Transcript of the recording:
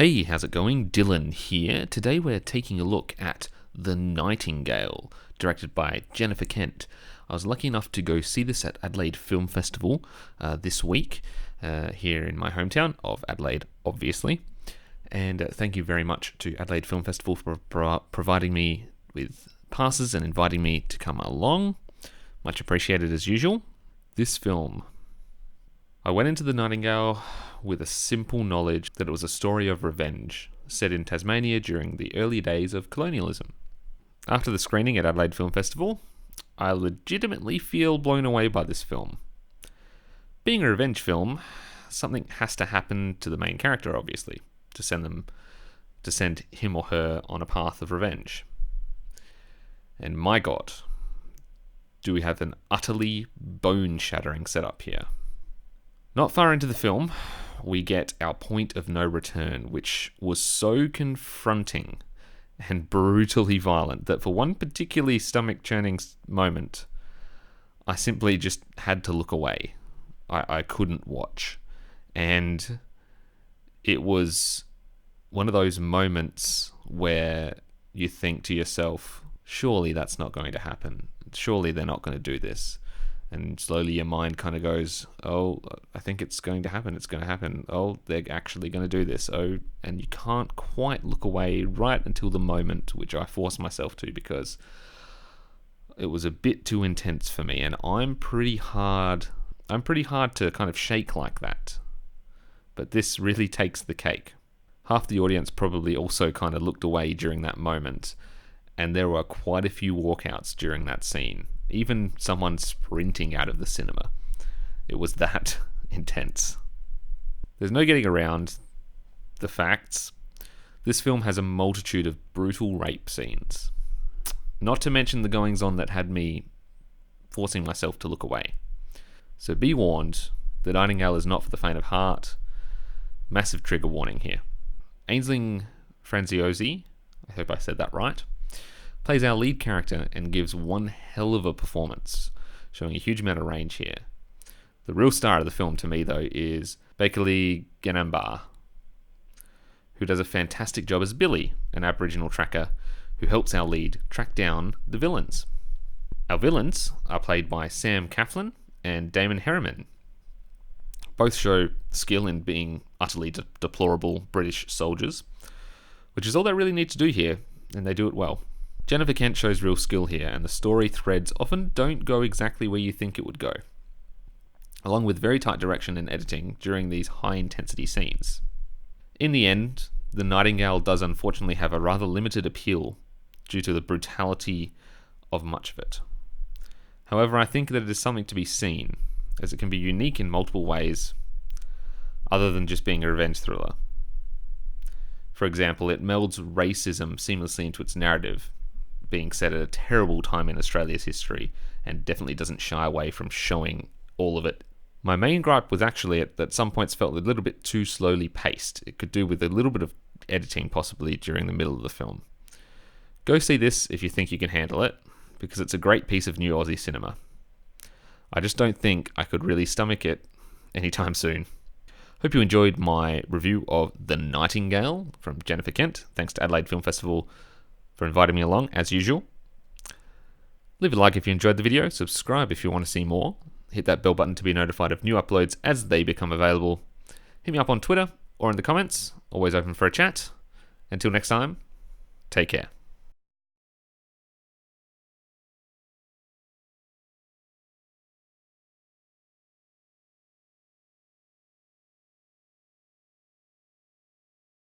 Hey, how's it going? Dylan here. Today we're taking a look at The Nightingale, directed by Jennifer Kent. I was lucky enough to go see this at Adelaide Film Festival this week, here in my hometown of Adelaide, obviously. And thank you very much to Adelaide Film Festival for providing me with passes and inviting me to come along. Much appreciated as usual. This film, I went into The Nightingale with a simple knowledge that it was a story of revenge, set in Tasmania during the early days of colonialism. After the screening at Adelaide Film Festival, I legitimately feel blown away by this film. Being a revenge film, something has to happen to the main character, obviously, to send him or her on a path of revenge. And my God, do we have an utterly bone-shattering setup here. Not far into the film, we get our point of no return, which was so confronting and brutally violent that for one particularly stomach-churning moment, I simply just had to look away. I couldn't watch. And it was one of those moments where you think to yourself, surely that's not going to happen. Surely they're not going to do this. And slowly your mind kind of goes, oh, I think it's going to happen. It's going to happen. Oh, they're actually going to do this. Oh, and you can't quite look away right until the moment, which I forced myself to because it was a bit too intense for me. And I'm pretty hard to kind of shake like that. But this really takes the cake. Half the audience probably also kind of looked away during that moment. And there were quite a few walkouts during that scene. Even someone sprinting out of the cinema. It was that intense. There's no getting around the facts. This film has a multitude of brutal rape scenes. Not to mention the goings-on that had me forcing myself to look away. So be warned, The Nightingale is not for the faint of heart. Massive trigger warning here. Ainsley Franziosi, I hope I said that right, plays our lead character and gives one hell of a performance, showing a huge amount of range here. The real star of the film to me, though, is Bakely Ganambar, who does a fantastic job as Billy, an Aboriginal tracker who helps our lead track down the villains. Our villains are played by Sam Claflin and Damon Herriman. Both show skill in being utterly deplorable British soldiers, which is all they really need to do here, and they do it well. Jennifer Kent shows real skill here, and the story threads often don't go exactly where you think it would go, along with very tight direction and editing during these high-intensity scenes. In the end, The Nightingale does unfortunately have a rather limited appeal due to the brutality of much of it. However, I think that it is something to be seen, as it can be unique in multiple ways, other than just being a revenge thriller. For example, it melds racism seamlessly into its narrative, being set at a terrible time in Australia's history, and definitely doesn't shy away from showing all of it. My main gripe was actually at some points felt a little bit too slowly paced. It could do with a little bit of editing possibly during the middle of the film. Go see this if you think you can handle it, because it's a great piece of new Aussie cinema. I just don't think I could really stomach it anytime soon. Hope you enjoyed my review of The Nightingale from Jennifer Kent. Thanks to Adelaide Film Festival for inviting me along, as usual. Leave a like if you enjoyed the video, subscribe if you want to see more, hit that bell button to be notified of new uploads as they become available. Hit me up on Twitter or in the comments, always open for a chat. Until next time, take care.